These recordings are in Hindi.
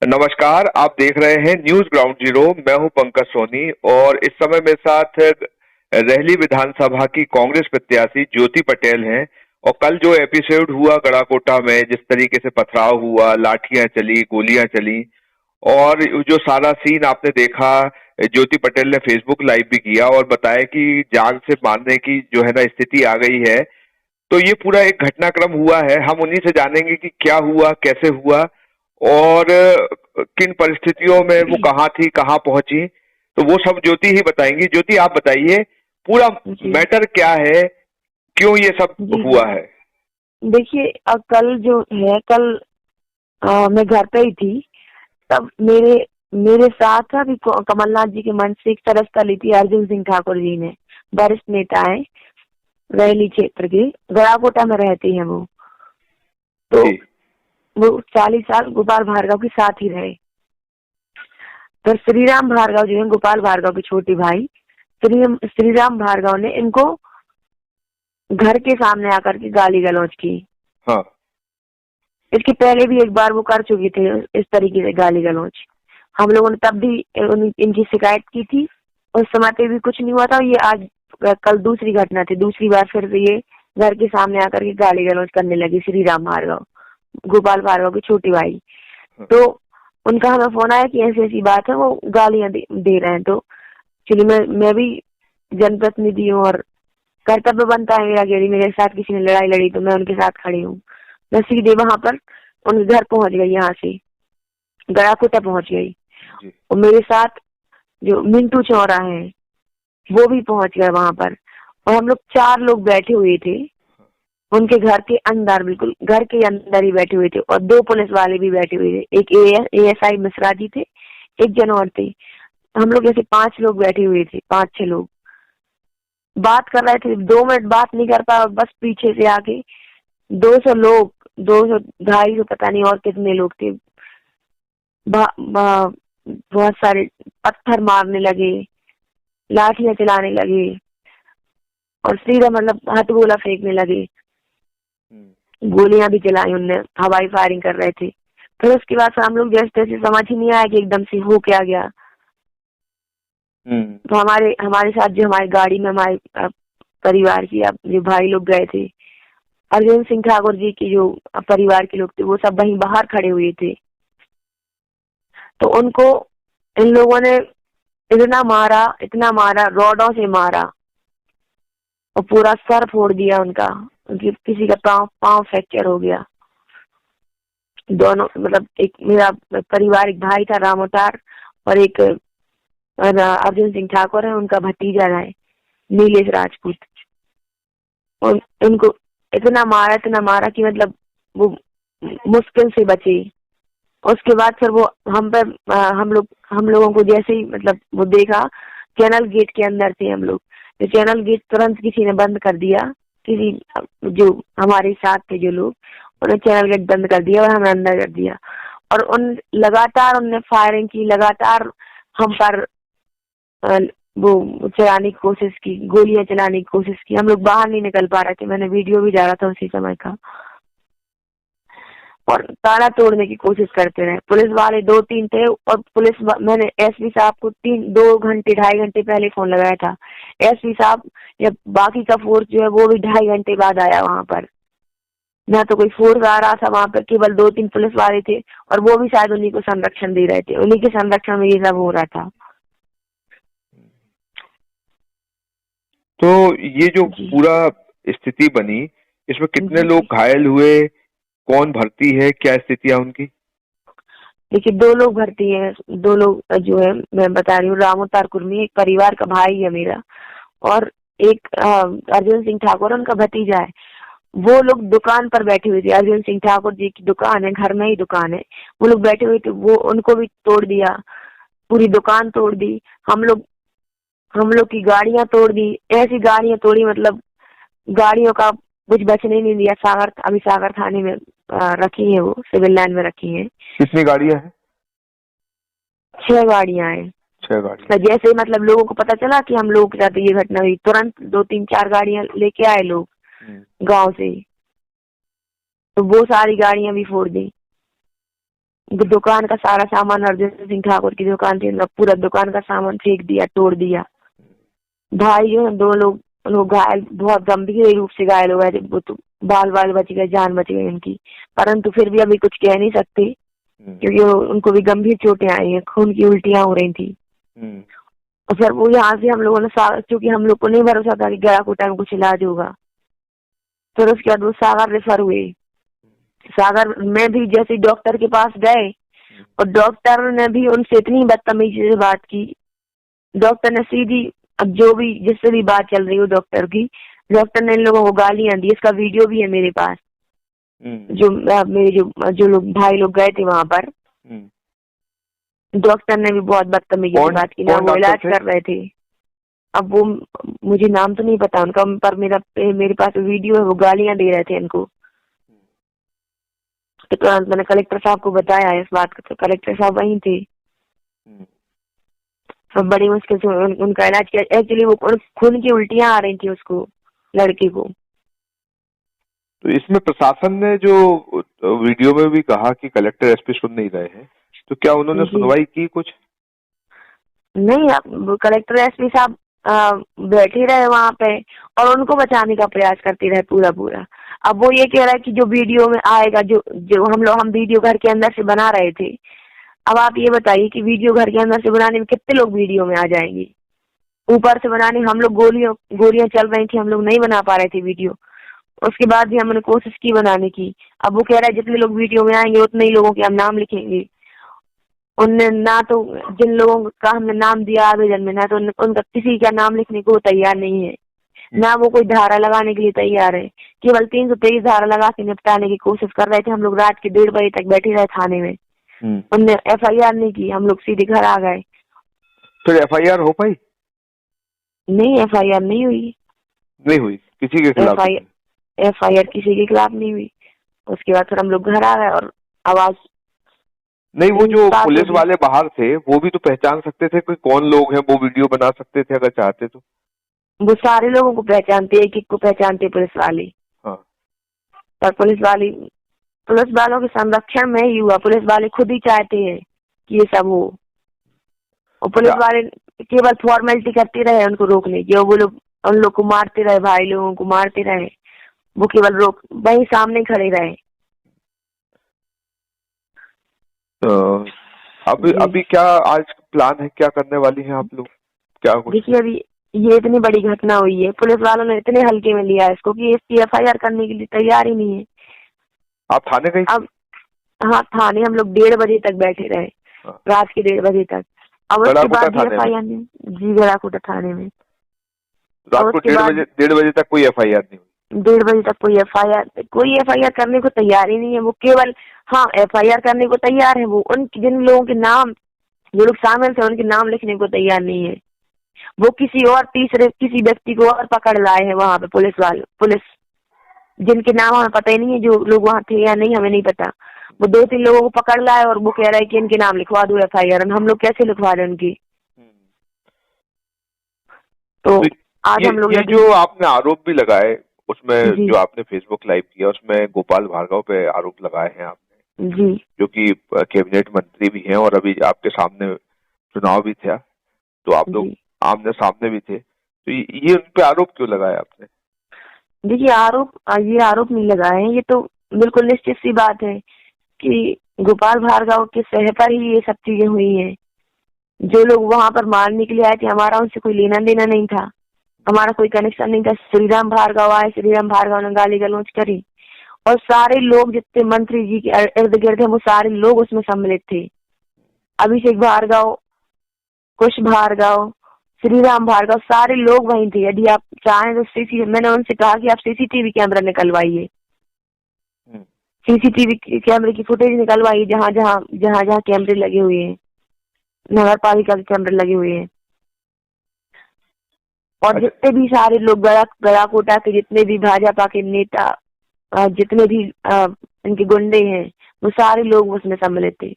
नमस्कार, आप देख रहे हैं न्यूज ग्राउंड जीरो। मैं हूं पंकज सोनी और इस समय मेरे साथ रहली विधानसभा की कांग्रेस प्रत्याशी ज्योति पटेल हैं। और कल जो एपिसोड हुआ गड़ाकोटा में, जिस तरीके से पथराव हुआ, लाठियां चली, गोलियां चली और जो सारा सीन आपने देखा, ज्योति पटेल ने फेसबुक लाइव भी किया और बताया कि जान से मारने की जो है ना स्थिति आ गई है। तो ये पूरा एक घटनाक्रम हुआ है। हम उन्हीं से जानेंगे कि क्या हुआ, कैसे हुआ और किन परिस्थितियों में वो कहाँ थी, कहाँ पहुंची। तो वो सब ज्योति ही बताएंगी। ज्योति, आप बताइए पूरा जी मैटर क्या है, क्यों ये सब जी जी। हुआ है। देखिए, कल जो है, कल मैं घर पे ही थी। तब मेरे मेरे साथ अभी कमलनाथ जी के मंच से एक सदस्यता ली थी अर्जुन सिंह ठाकुर जी ने। वरिष्ठ नेता है, रहली क्षेत्र के, गड़ाकोटा में रहते हैं वो। तो जी वो 40 साल गोपाल भार्गव के साथ ही रहे। तो श्रीराम भार्गव जो है, गोपाल भार्गव के छोटे भाई, श्रीराम भार्गव ने इनको घर के सामने आकर के गाली गलौज की। हाँ। इसके पहले भी एक बार वो कर चुके थे इस तरीके से गाली गलौज। हम लोगों ने तब भी इनकी शिकायत की थी। उस समय पे भी कुछ नहीं हुआ था। ये आज कल दूसरी घटना थी, दूसरी बार फिर से ये घर के सामने आकर के गाली गलौज करने लगी। श्री राम भार्गव, गोपाल भार्गव के छोटे भाई। हाँ। तो उनका हमें फोन आया कि ऐसी ऐसी बात है, वो गालियां दे रहे हैं। तो चलिए, मैं भी जनप्रतिनिधि हूँ और कर्तव्य बनता है मेरा कि यदि मेरे साथ किसी ने लड़ाई लड़ी तो मैं उनके साथ खड़ी हूँ। मैं सीधे वहां पर उनके घर पहुंच गई, यहाँ से गड़ाकोटा पहुंच गई। जी। और मेरे साथ जो मिंटू चौरा है वो भी पहुंच गए वहां पर। और हम लोग 4 लोग बैठे हुए थे उनके घर के अंदर, बिल्कुल घर के अंदर ही बैठे हुए थे। और 2 पुलिस वाले भी बैठे हुए थे, एक एएसआई मिश्रा जी थे, एक जन और थे। हम लोग ऐसे 5 लोग बैठे हुए थे, 5-6 लोग बात कर रहे थे। 2 मिनट बात नहीं कर पाए और बस पीछे से आके 200 लोग, 200 250 पता नहीं और कितने लोग थे, बहुत सारे पत्थर मारने लगे, लाठियां चलाने लगे और सीधा मतलब हथगोला फेंकने लगे। गोलियां भी चलाई उनने, हवाई फायरिंग कर रहे थे। फिर उसके बाद हम लोग जैसे तैसे, समझ ही नहीं आया कि एकदम से हो क्या गया। तो हमारे हमारे साथ जो हमारी गाड़ी में हमारे परिवार की जो भाई लोग गए थे, अर्जुन सिंह ठाकुर जी की जो परिवार के लोग थे, वो सब वहीं बाहर खड़े हुए थे। तो उनको इन लोगों ने इतना मारा, रॉडों से मारा और पूरा सर फोड़ दिया उनका। उनकी किसी का पाँव पाँव फ्रैक्चर हो गया। दोनों मतलब, एक मेरा पारिवारिक भाई था राम अवतार, और एक अर्जुन सिंह ठाकुर है, उनका भतीजा है नीलेश राजपूत। और उनको इतना मारा कि मतलब वो मुश्किल से बचे। उसके बाद फिर वो हम पर हम लोगों को जैसे ही मतलब वो देखा, चैनल गेट के अंदर थे हम लोग, तो चैनल गेट तुरंत किसी ने बंद कर दिया। किसी जो हमारे साथ थे जो लोग, उन्होंने चैनल गेट बंद कर दिया और हमें अंदर कर दिया। और उनने फायरिंग की लगातार हम पर। अ, वो चलाने की कोशिश की, गोलियां चलाने की कोशिश की। हम लोग बाहर नहीं निकल पा रहे थे। मैंने वीडियो भी डाला था उसी समय का। और ताला तोड़ने की कोशिश करते रहे। पुलिस वाले 2-3 थे और मैंने एसपी साहब को 2 घंटे 2.5 घंटे पहले फोन लगाया था। एसपी साहब या बाकी का फोर्स जो है वो भी 2.5 घंटे बाद आया वहां पर। ना तो कोई फोर्स आ रहा था वहां पर, केवल 2-3 पुलिस वाले थे और वो भी शायद उन्हीं को संरक्षण दे रहे थे। उन्हीं के संरक्षण में ये सब हो रहा था। तो ये जो जी पूरा स्थिति बनी, इसमें कितने जी जी। लोग घायल हुए, कौन भर्ती है, क्या स्थिति है उनकी। देखिए, 2 लोग भर्ती हैं। 2 लोग जो है, मैं बता रही हूँ, रामू तार कुर्मी एक परिवार का भाई है मेरा, और एक अर्जुन सिंह ठाकुर उनका भतीजा है। वो लोग दुकान पर बैठे हुए थे। अर्जुन सिंह ठाकुर जी की दुकान है, घर में ही दुकान है। वो लोग बैठे हुए थे, वो उनको भी तोड़ दिया, पूरी दुकान तोड़ दी। हम लोग हम लोग की गाड़ियां तोड़ दी। ऐसी गाड़ियां तोड़ी मतलब गाड़ियों का कुछ बचने नहीं दिया। अभी सागर थाने में रखी है, वो सिविल लाइन में रखी है। कितनी गाड़ियां हैं। 6 गाड़ियां हैं। 6 गाड़ियां। तो जैसे मतलब लोगों को पता चला कि हम लोगों के साथ ये घटना हुई, तुरंत 2-3-4 गाड़ियां लेके आए लोग गांव से। तो वो सारी गाड़ियां भी फोड़ दी। दुकान का सारा सामान, अर्जुन सिंह ठाकुर की दुकान थी, उनका पूरा दुकान का सामान फेंक दिया, तोड़ दिया। भाई जो है, दो लोग घायल, बहुत गंभीर रूप से घायल हो गए थे। वो तो बाल बाल बच गए, जान बच गई उनकी, परंतु फिर भी अभी कुछ कह नहीं सकते क्योंकि उनको भी गंभीर चोटें आई हैं, खून की उल्टियां हो रही थी। और फिर वो यहाँ से हम लोगों ने, क्योंकि हम लोग को नहीं भरोसा था कि गयाकोटा में कुछ इलाज होगा, फिर उसके बाद वो सागर रेफर हुए। सागर में भी जैसे डॉक्टर के पास गए और डॉक्टर ने भी उनसे इतनी बदतमीजी से बात की, डॉक्टर ने सीधी, अब जो भी जिससे भी बात चल रही हो डॉक्टर की, डॉक्टर ने इन लोगों को गालियां दी। इसका वीडियो भी है मेरे पास। मेरे जो लोग भाई लोग गए थे वहां पर, डॉक्टर ने भी बहुत बदतमीजी से बात की ना, वो इलाज कर रहे थे। अब वो मुझे नाम तो नहीं पता उनका, पर मेरे पास वीडियो है, वो गालियां दे रहे थे इनको। तो तुरंत मैंने कलेक्टर साहब को बताया इस बात को, तो कलेक्टर साहब वहीं थे। तो बड़ी मुश्किल से उनका इलाज किया। एक्चुअली वो खून की उल्टियां आ रही थी उसको, लड़के को। तो इसमें प्रशासन ने जो वीडियो में भी कहा कि कलेक्टर एसपी सुन नहीं रहे हैं, तो क्या उन्होंने सुनवाई की कुछ? नहीं, कलेक्टर एसपी साहब बैठे रहे वहां पे और उनको बचाने का प्रयास करते रहे पूरा। अब वो ये कह रहा है कि जो वीडियो में आएगा, जो हम वीडियो घर के अंदर से बना रहे थे। अब आप ये बताइए कि वीडियो घर के अंदर से बनाने में कितने लोग वीडियो में आ जाएंगे। ऊपर से बनाने हम लोग गोलियां चल रही थी, हम लोग नहीं बना पा रहे थे वीडियो। उसके बाद भी हमने कोशिश की बनाने की। अब वो कह रहा है जितने लोग वीडियो में आएंगे उतने ही लोगों के हम नाम लिखेंगे। उनने ना तो जिन लोगों का हमने नाम दिया आवेदन में, ना तो उनका किसी का नाम लिखने को तैयार नहीं है, ना वो कोई धारा लगाने के लिए तैयार है। केवल 323 धारा लगा के निपटाने की कोशिश कर रहे थे। हम लोग रात के 1:30 बजे तक बैठे रहे थाने में। उनने FIR नहीं की, हम लोग सीधे घर आ गए। फिर FIR हो पाई? नहीं, FIR नहीं हुई किसी के खिलाफ? FIR किसी के खिलाफ नहीं हुई। उसके बाद फिर हम लोग घर आ गए और आवाज नहीं, वो जो पुलिस वाले बाहर थे वो भी तो पहचान सकते थे कि कौन लोग हैं, वो वीडियो बना सकते थे अगर चाहते तो। वो सारे लोगों को पहचानते, एक को पहचानते पुलिस वाले। हाँ। पर पुलिस वालों के संरक्षण में ही हुआ। पुलिस वाले खुद ही चाहते हैं कि ये सब हो, और पुलिस वाले केवल फॉर्मेलिटी करते रहे उनको रोकने की, और वो लोग उन लोग को मारते रहे, भाई लोगों को मारते रहे। वो केवल वही सामने खड़े रहे। तो अभी क्या आज प्लान है, क्या करने वाली हैं आप लोग? क्या देखिए, अभी ये इतनी बड़ी घटना हुई है, पुलिस वालों ने इतने हल्के में लिया है इसको कि इसकी FIR करने के लिए तैयार ही नहीं है। आप थाने गए? अब हाँ, थाने हम लोग 1:30 बजे तक बैठे रहे। रात के 1:30 बजे तक। अब उसके बाद FIR नहीं जी, गयाकोटा थाने में। रात को 1:30 बजे तक कोई FIR नहीं हुई? 1:30 बजे तक कोई FIR करने को तैयार ही नहीं है। वो केवल FIR करने को तैयार है, वो उन जिन लोगों के नाम, जो लोग शामिल थे उनके नाम लिखने को तैयार नहीं है। वो किसी व्यक्ति को और पकड़ लाए हैं वहां पे पुलिस, जिनके नाम हमें पता ही नहीं है, जो लोग वहां थे या नहीं हमें नहीं पता। वो 2-3 लोगों को पकड़ लाए और वो कह रहा है कि इनके नाम लिखवा दो FIR। हम लोग कैसे लिखवा रहे उनकी? तो आज हम लोग ये जो आपने आरोप भी लगाए उसमें, जो आपने फेसबुक लाइव किया उसमें गोपाल भार्गव पे आरोप लगाए हैं आपने जी, जो कि कैबिनेट मंत्री भी हैं और अभी आपके सामने चुनाव भी था, तो आप लोग आमने सामने भी थे, तो ये उन पे आरोप क्यों लगाया आपने? देखिए, ये आरोप नहीं लगाए हैं। ये तो बिल्कुल निश्चित सी बात है कि गोपाल भार्गव के सह पर ही ये सब चीजें हुई हैं। जो लोग वहां पर मारने के लिए आए थे, हमारा उनसे कोई लेना देना नहीं था, हमारा कोई कनेक्शन नहीं था। श्रीराम भार्गव आए, श्रीराम भार्गव ने गाली गलौज करी, और सारे लोग जितने मंत्री जी के इर्द गिर्द थे वो सारे लोग उसमें सम्मिलित थे। अभिषेक भार्गव, कुश भार्गव, श्रीराम भार्गव, सारे लोग वहीं थे। यदि आप चाहें तो मैंने उनसे कहा कि आप CCTV कैमरा निकलवाइए, CCTV कैमरे की फुटेज निकलवाइए, जहाँ कैमरे लगे हुए हैं, नगर पालिका के कैमरे लगे हुए हैं। और जितने भी सारे लोग गयाकोटा के जितने भी भाजपा के नेता, जितने भी इनके गुंडे हैं, वो सारे लोग उसमें सम्मिलित थे।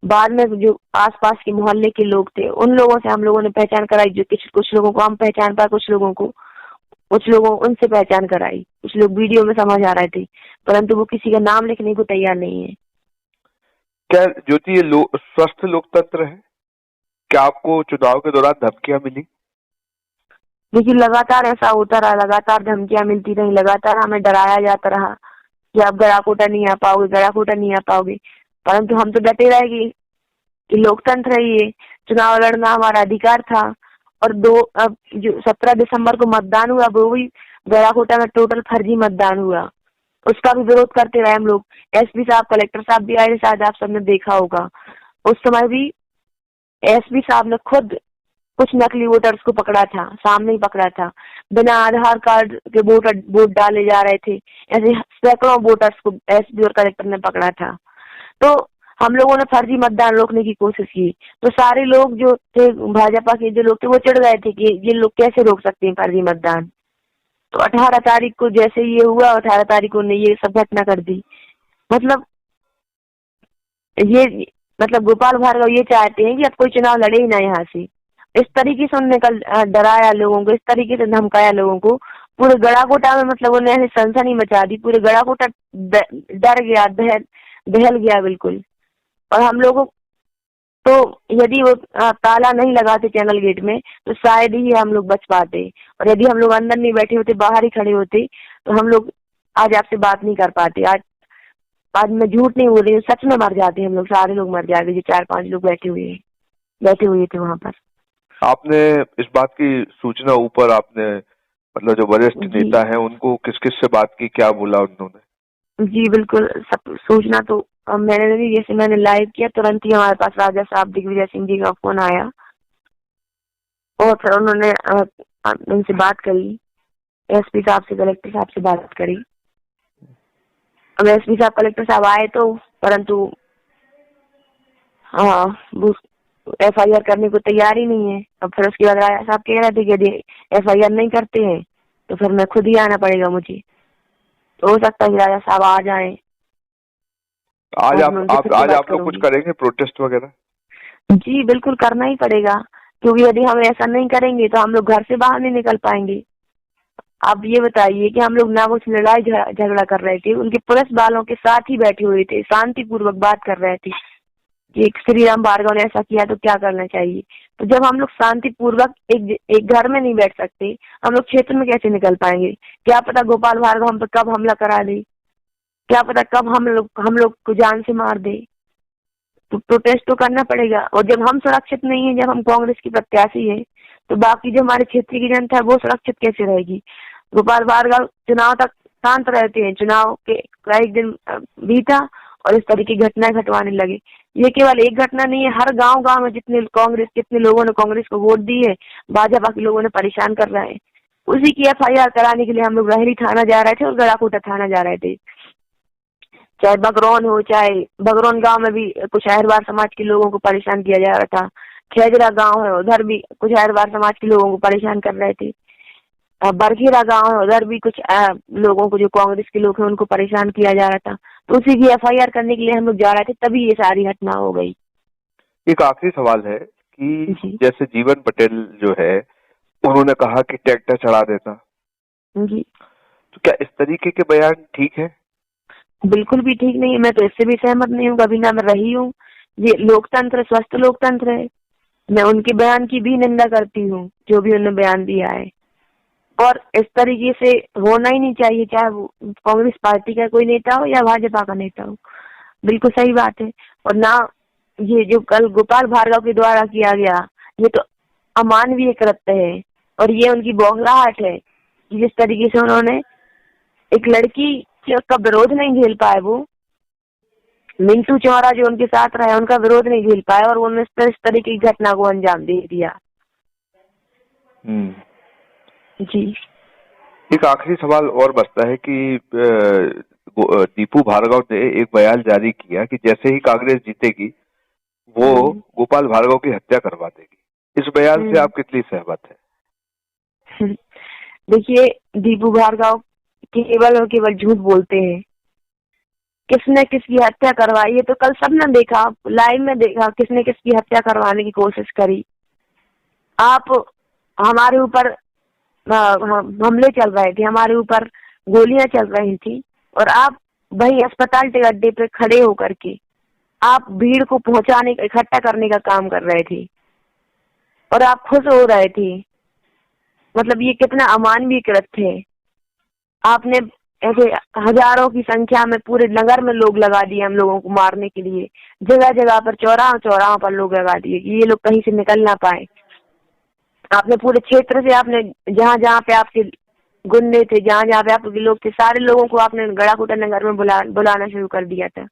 बाद में जो आसपास के मोहल्ले के लोग थे, उन लोगों से हम लोगों ने पहचान कराई। जो कुछ लोगों को हम पहचान पाए, कुछ लोगों उनसे पहचान कराई। कुछ लोग वीडियो में समझ आ रहे थे, परंतु वो किसी का नाम लिखने को तैयार नहीं है। क्या ज्योति ये स्वस्थ लोकतंत्र है? क्या आपको चुनाव के दौरान धमकियां मिली? देखिए, लगातार ऐसा होता रहा, लगातार धमकियां मिलती रही, लगातार हमें डराया जाता रहा कि आप गड़ाकोटा नहीं आ पाओगे, गड़ाकोटा नहीं आ पाओगे। परंतु हम तो डटे रहे कि लोकतंत्र है ये, चुनाव लड़ना हमारा अधिकार था। और अब जो 17 दिसंबर को मतदान हुआ वो भी गड़ाकोटा में टोटल फर्जी मतदान हुआ, उसका भी विरोध करते रहे हम लोग। एसपी साहब, कलेक्टर साहब भी आए, शायद आप सबने देखा होगा। उस समय भी एसपी साहब ने खुद कुछ नकली वोटर्स को पकड़ा था, सामने ही पकड़ा था। बिना आधार कार्ड के वोट डाले जा रहे थे, ऐसे सैकड़ों वोटर्स को एसपी और कलेक्टर ने पकड़ा था। तो हम लोगों ने फर्जी मतदान रोकने की कोशिश की, तो सारे लोग जो थे, भाजपा के जो लोग थे, वो चिढ़ गए थे कि ये लोग कैसे रोक सकते हैं फर्जी मतदान। तो 18 तारीख को जैसे ये हुआ, 18 तारीख को उन्होंने ये सब घटना कर दी। मतलब ये गोपाल भार्गव ये चाहते हैं कि अब कोई चुनाव लड़े ही ना यहाँ से। इस तरीके से उन्होंने कल डराया लोगों को, इस तरीके से धमकाया लोगों को। पूरे गड़ाकोटा में उन्होंने ऐसे सनसनी मचा दी, पूरे गड़ाकोटा डर गया, दहल गया बिल्कुल। और हम लोगों तो यदि वो ताला नहीं लगाते चैनल गेट में तो शायद ही हम लोग बच पाते, और यदि हम लोग अंदर नहीं बैठे होते, बाहर ही खड़े होते, तो हम लोग आज आपसे बात नहीं कर पाते। आज मैं झूठ नहीं बोल रही हूँ, सच में मर जाते हम लोग, सारे लोग मर जाते जो 4-5 लोग बैठे हुए थे वहां पर। आपने इस बात की सूचना ऊपर आपने जो वरिष्ठ नेता हैं उनको किस किस से बात की, क्या बोला उन्होंने? जी बिल्कुल, सब सूचना तो मैंने भी, जैसे मैंने लाइव किया तुरंत ही हमारे पास राजा साहब दिग्विजय सिंह जी का फोन आया और फिर उन्होंने उनसे बात करी, एसपी साहब से, कलेक्टर साहब से बात करी। अब एसपी साहब, कलेक्टर साहब आए तो, परंतु वो FIR करने को तैयार ही नहीं है। अब फिर उसके बाद राजा साहब कह रहे थे कि यदि FIR नहीं करते हैं तो फिर मैं खुद ही आना पड़ेगा मुझे। तो हो सकता है कि राजा साहब आ जाएं। आज आप लोग कुछ करेंगे, प्रोटेस्ट वगैरह? जी बिल्कुल करना ही पड़ेगा, क्योंकि यदि हम ऐसा नहीं करेंगे तो हम लोग घर से बाहर नहीं निकल पाएंगे। आप ये बताइए कि हम लोग ना कुछ लड़ाई झगड़ा कर रहे थे, उनके पुलिस वालों के साथ ही बैठे हुए थे, शांतिपूर्वक बात कर रहे थे कि श्री राम भार्गव ने ऐसा किया तो क्या करना चाहिए। तो जब हम लोग शांतिपूर्वक एक घर में नहीं बैठ सकते, हम लोग क्षेत्र में कैसे निकल पाएंगे? क्या पता गोपाल भार्गव हम पर कब हमला करा दे, क्या पता कब हम लोग को जान से मार दे। तो प्रोटेस्ट तो करना पड़ेगा। और जब हम सुरक्षित नहीं है, जब हम कांग्रेस की प्रत्याशी है, तो बाकी जो हमारे क्षेत्र की जनता है वो सुरक्षित कैसे रहेगी? गोपाल भार्गव चुनाव तक शांत रहते हैं, चुनाव के एक दिन बीता और इस तरह की घटनाएं घटवाने लगे। ये केवल एक घटना नहीं है, हर गांव में जितने लोगों ने कांग्रेस को वोट दी है, भाजपा के लोगों ने परेशान कर रहे हैं। उसी की FIR कराने के लिए हम लोग रहरी थाना जा रहे थे और गड़ाकोटा थाना जा रहे थे। चाहे बगरौन हो, चाहे बगरौन गांव में भी कुछ अहिरवार समाज के लोगों को परेशान किया जा रहा था। खेजरा गांव है, उधर भी कुछ अहिरवार समाज के लोगों को परेशान कर रहे थे। बरखेरा गांव है, उधर भी कुछ लोगों को, जो कांग्रेस के लोग हैं, उनको परेशान किया जा रहा था। तो उसी की FIR करने के लिए हम लोग जा रहे थे, तभी ये सारी घटना हो गई। एक आखिरी सवाल है कि जैसे जीवन पटेल जो है उन्होंने कहा कि ट्रैक्टर चढ़ा देता जी, तो क्या इस तरीके के बयान ठीक है? बिल्कुल भी ठीक नहीं है, मैं तो इससे भी सहमत नहीं हूँ, कभी ना मैं रही हूँ। ये लोकतंत्र, स्वस्थ लोकतंत्र है। मैं उनके बयान की भी निंदा करती हूँ, जो भी उन्होंने बयान दिया है, और इस तरीके से होना ही नहीं चाहिए, चाहे वो कांग्रेस पार्टी का कोई नेता हो या भाजपा का नेता हो। बिल्कुल सही बात है। और ना, ये जो कल गोपाल भार्गव के द्वारा किया गया, ये तो अमानवीय कृत्य है, और ये उनकी बौखलाहट है कि जिस तरीके से उन्होंने एक लड़की का विरोध नहीं झेल पाए, वो मिंटू चौरा जो उनके साथ रहा है, उनका विरोध नहीं झेल पाए, और उन्होंने इस तरीके की घटना को अंजाम दे दिया। जी, एक आखिरी सवाल और बचता है कि दीपू भार्गव ने एक बयान जारी किया कि जैसे ही कांग्रेस जीतेगी वो गोपाल भार्गव की हत्या करवा देगी। इस बयान से आप कितनी सहमत हैं? देखिए, दीपू भार्गव केवल और केवल झूठ बोलते हैं। किसने किसकी हत्या करवाई है तो कल सबने देखा, लाइव में देखा, किसने किसकी हत्या करवाने की कोशिश करी। आप हमारे ऊपर हमले चल रहे थे, हमारे ऊपर गोलियां चल रही थी, और आप वही अस्पताल के अड्डे पे खड़े होकर के आप भीड़ को पहुंचाने, इकट्ठा करने का काम कर रहे थे और आप खुश हो रहे थे। मतलब ये कितना अमानवीय कृत्य है। आपने ऐसे हजारों की संख्या में पूरे नगर में लोग लगा दिए हम लोगों को मारने के लिए। जगह जगह पर, चौराहा चौराहा पर लोग लगा दिए कि ये लोग कहीं से निकल ना पाए। आपने पूरे क्षेत्र से, आपने जहाँ जहाँ पे आपके गुंडे थे, जहाँ जहाँ पे आपके लोग थे, सारे लोगों को आपने गड़ाकोटा नगर में बुलाना शुरू कर दिया था।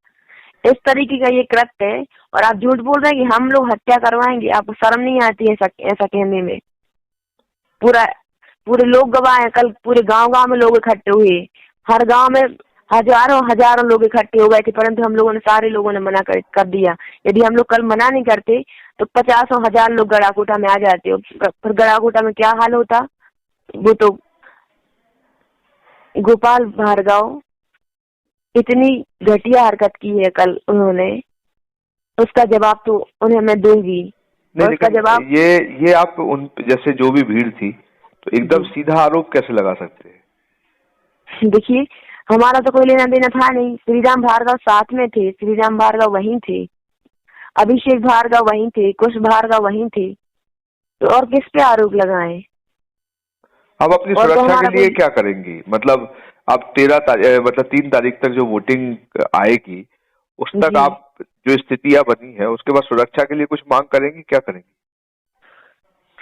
इस तरीके का ये कृत्य है और आप झूठ बोल रहे हैं कि हम लोग हत्या करवाएंगे। आपको शर्म नहीं आती है ऐसा कहने में? पूरे लोग गवाह हैं। कल पूरे गांव में लोग इकट्ठे हुए, हर गांव में हजारों लोग इकट्ठे हो गए थे, परंतु हम लोगों ने, सारे लोगों ने मना कर दिया। यदि हम लोग कल मना नहीं करते तो 50,000 लोग गड़ाकोटा में आ जाते। फिर गड़ाकोटा में क्या हाल होता? वो तो गोपाल भार्गव इतनी घटिया हरकत की है कल उन्होंने, उसका जवाब तो उन्हें मैं दूंगी। नहीं, उसका जवाब ये आप उन जैसे जो भी भीड़ थी तो एकदम सीधा आरोप कैसे लगा सकते हैं? देखिए, हमारा तो कोई लेना देना था नहीं। श्रीराम भार्गव साथ में थे, श्रीराम भार्गव वहीं थे, अभिषेक भार्गव वहीं थे, कुश भार्गव वहीं थे, तो और किस पे आरोप लगाएं? अब अपनी सुरक्षा के लिए क्या करेंगी? मतलब अब 3 तारीख तक जो वोटिंग आएगी उस तक आप जो स्थितियां बनी है उसके बाद सुरक्षा के लिए कुछ मांग करेंगी, क्या करेंगी?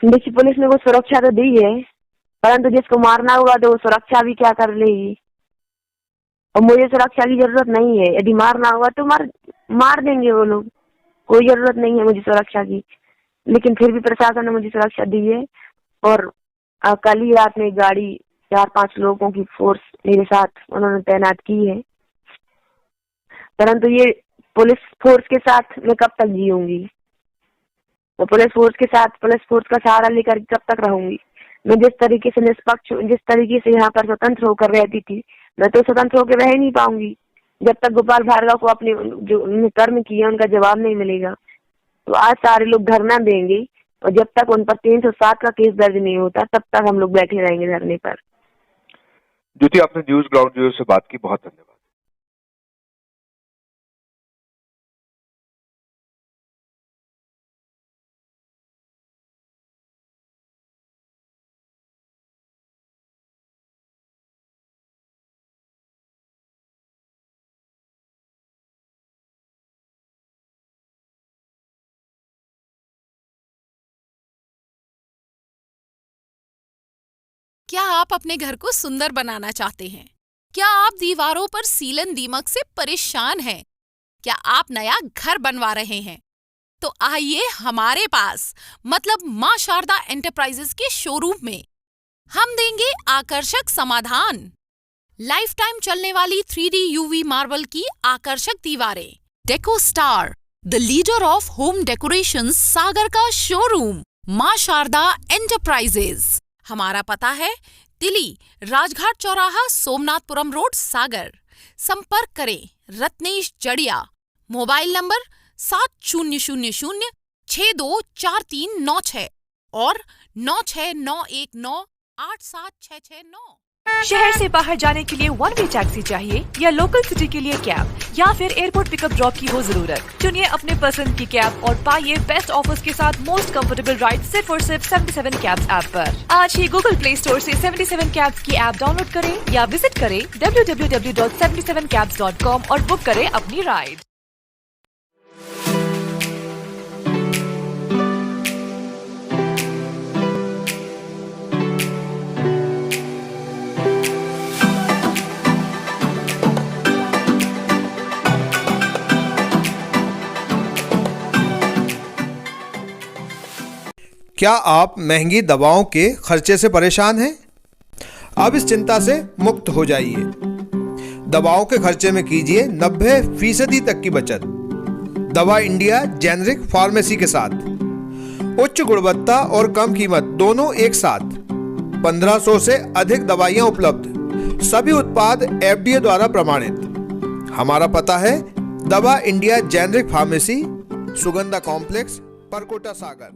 देखिए, पुलिस ने कुछ सुरक्षा तो दी है, परंतु जिसको मारना होगा तो वो सुरक्षा भी क्या कर लेगी। और मुझे सुरक्षा की जरूरत नहीं है। यदि मारना होगा तो मार देंगे वो लोग, कोई जरूरत नहीं है मुझे सुरक्षा की। लेकिन फिर भी प्रशासन ने मुझे सुरक्षा दी है और कल ही रात में गाड़ी 4-5 लोगों की फोर्स मेरे साथ उन्होंने तैनात की है। परंतु ये पुलिस फोर्स के साथ मैं कब तक जीऊंगी? मैं पुलिस फोर्स का सहारा लेकर कब तक रहूंगी? मैं जिस तरीके से निष्पक्ष, जिस तरीके से यहाँ पर स्वतंत्र होकर रहती थी, मैं तो स्वतंत्र होकर रह नहीं पाऊंगी जब तक गोपाल भार्गव को अपने जो उन्होंने कर्म किया उनका जवाब नहीं मिलेगा। तो आज सारे लोग धरना देंगे और जब तक उन पर 307 का केस दर्ज नहीं होता तब तक हम लोग बैठे रहेंगे धरने पर। ज्योति, आपने न्यूज ग्राउंड जीरो से बात की, बहुत धन्यवाद। क्या आप अपने घर को सुंदर बनाना चाहते हैं? क्या आप दीवारों पर सीलन दीमक से परेशान हैं? क्या आप नया घर बनवा रहे हैं? तो आइए हमारे पास, मतलब मां शारदा एंटरप्राइजेस के शोरूम में। हम देंगे आकर्षक समाधान। लाइफ टाइम चलने वाली 3D UV मार्बल की आकर्षक दीवारें। Deco star, the leader of home decoration, Sagar का शोरूम, मां शारदा एंटरप्राइजेस। हमारा पता है तिली, राजघाट चौराहा, सोमनाथपुरम रोड, सागर। संपर्क करें रत्नेश जड़िया। मोबाइल नंबर 7000624396 और 9691987669। शहर से बाहर जाने के लिए वन वे टैक्सी चाहिए या लोकल सिटी के लिए कैब या फिर एयरपोर्ट पिकअप ड्रॉप की हो जरूरत? चुनिए अपने पसंद की कैब और पाइए बेस्ट ऑफर्स के साथ मोस्ट कंफर्टेबल राइड सिर्फ और सिर्फ 77 कैब्स ऐप पर। आज ही गूगल प्ले स्टोर से 77 कैब्स की ऐप डाउनलोड करें या विजिट करें www.77cabs.com और बुक करें अपनी राइड। क्या आप महंगी दवाओं के खर्चे से परेशान हैं? अब इस चिंता से मुक्त हो जाइए। दवाओं के खर्चे में कीजिए 90% तक की बचत। दवा इंडिया जेनेरिक फार्मेसी के साथ उच्च गुणवत्ता और कम कीमत दोनों एक साथ। 1500 से अधिक दवाइयां उपलब्ध, सभी उत्पाद FDA द्वारा प्रमाणित। हमारा पता है दवा India generic pharmacy, Sugandha complex, Parkota, सागर।